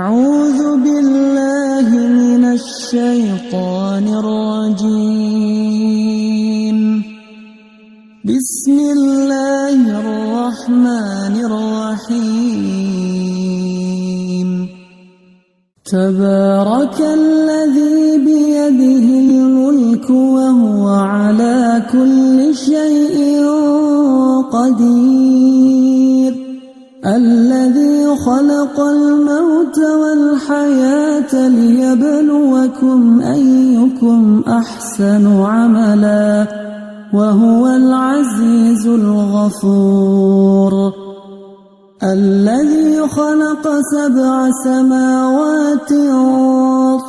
أعوذ بالله من الشيطان الرجيم. بسم الله الرحمن الرحيم. تبارك الذي بيده الملك وهو على كل شيء قدير. الذي خلق الموت والحياة ليبلوكم أيكم أحسن عملا وهو العزيز الغفور. الذي خلق 7 سماوات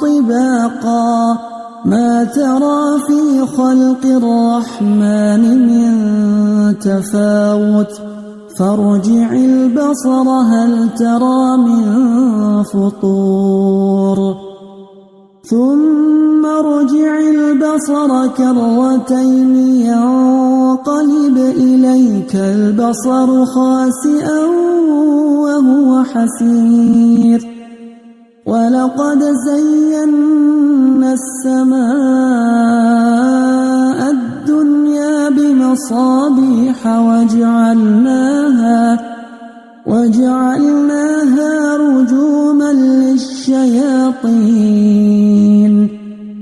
طباقا ما ترى في خلق الرحمن من تفاوت فارجع البصر هل ترى من فطور ثم ارجع البصر كرتين ينقلب إليك البصر خاسئا وهو حسير. ولقد زينا السماء الدنيا بمصابيح وجعلناها رجوما للشياطين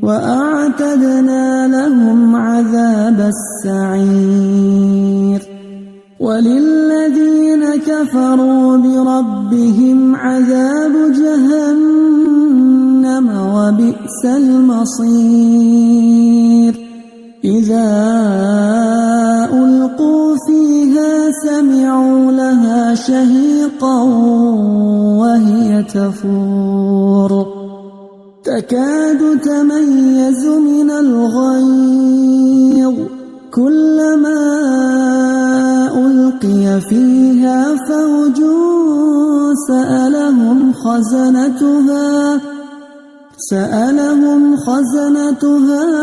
وأعتدنا لهم عذاب السعير. وللذين كفروا بربهم عذاب جهنم وبئس المصير. إذا ألقوا فيها سمعوا لها شهيقا وهي تفور تكاد تميز من الغيظ كلما ألقي فيها فوج سألهم خزنتها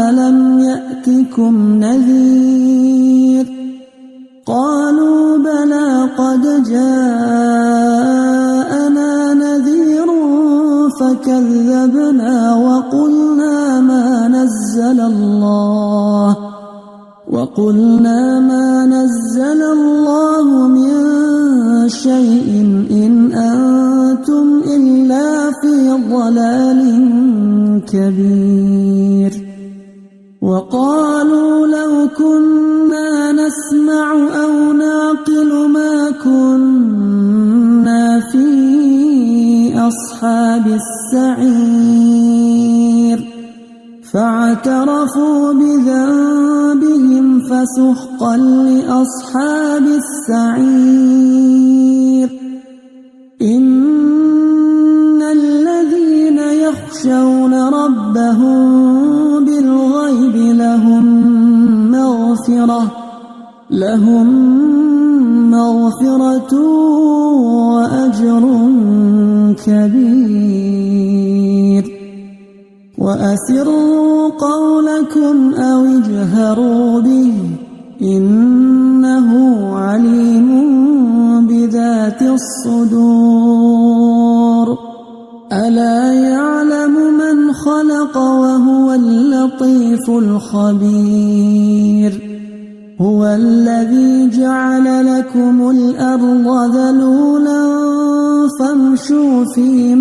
ألم يأتكم نذير قالوا بلى قد جاءنا نذير فكذبنا وقلنا ما نزل الله من شيء إن أنتم إلا في ضلال كبير. وقالوا لو كنا نسمع أو نعقل ما كنا في أصحاب السعير فاعترفوا بذنبهم فسحقا لأصحاب السعير. إن الذين يخشون ربهم بالغيب لهم مغفرة وأجر كبير. وأسروا قولكم أو اجهروا به إنه عليم بذات الصدور. ألا يعلم من خلق وهو اللطيف الخبير. هو الذي جعل لكم الأرض ذلولا فامشوا في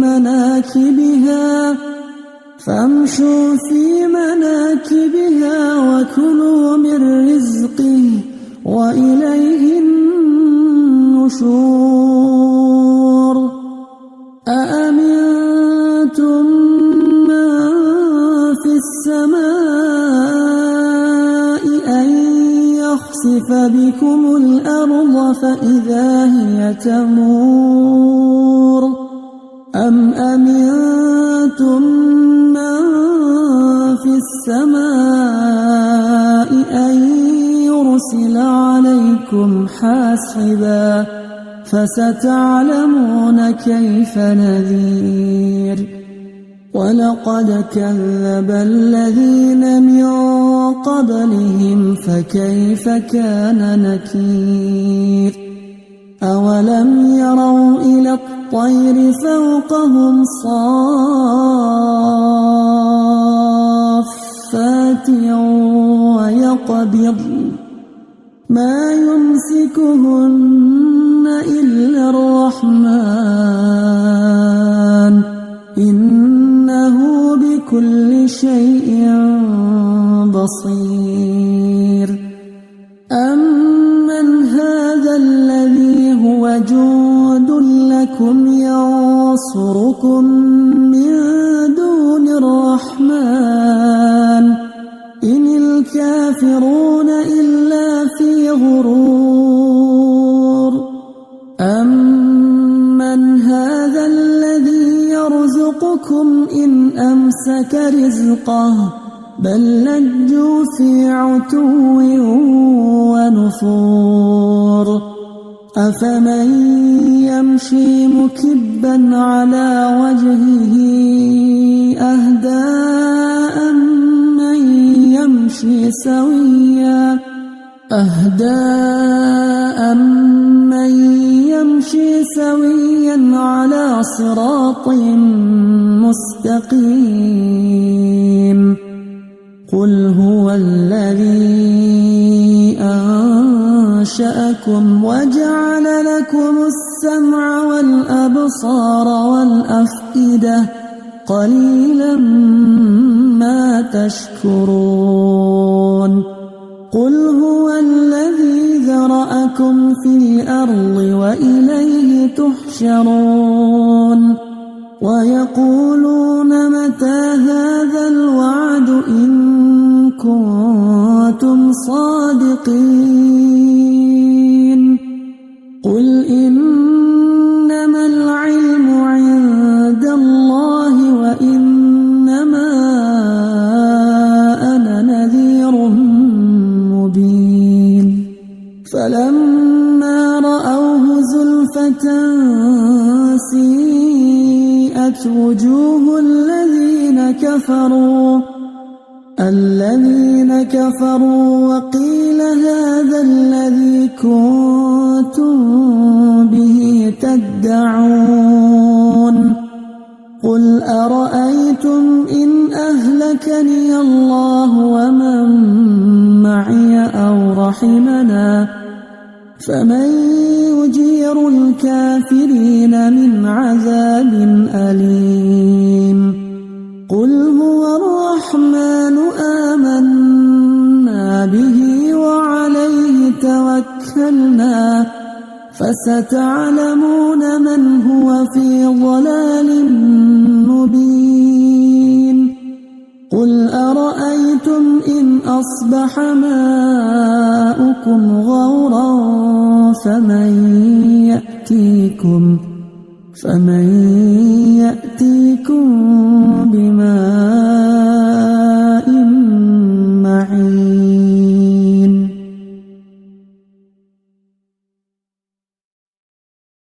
مناكبها وكلوا من رزقه وإليه النشور. أأمنتم من في السماء أن يخسف بكم الأرض فإذا هي تمور أم أمنتم من في السماء أن يرسل عليكم حاصبا فستعلمون كيف نذير. ولقد كذب الذين من قبلهم فكيف كان نكير. أولم يروا إلى الطير فوقهم صافات ويقبضن ما يمسكهن إلا الرحمن إنه بكل شيء بصير أمن هذا الذي هو جند لكم ينصركم من دون الرحمن إن الكافرون إلا في غرور أمن هذا الذي يرزقكم إن أمسك رزقه بل لجوا في عتو ونفور أفمن يمشي مكبا على وجهه أهدى أمن يمشي سويا على صراط مستقيم قل هو الذي أنشأكم وجعل لكم السمع والأبصار والأفئدة قليلا ما تشكرون قل هو الذي ذرأكم في الأرض وإليه تحشرون ويقولون متى هذا الوعد إن كنتم صادقين قل إنما العلم عند الله وإنما أنا نذير مبين فلما رأوه زلفة سيئت وجوه الذين كفروا وقيل هذا الذي كنتم به تدعون قل أرأيتم إن أهلكني الله ومن معي أو رحمنا فمن يجير الكافرين من عذاب أليم قل هو الرحمن آمنا به وعليه توكلنا فستعلمون من هو في ضلال مبين قل أرأيتم إن أصبح ماؤكم غورا فمن يأتيكم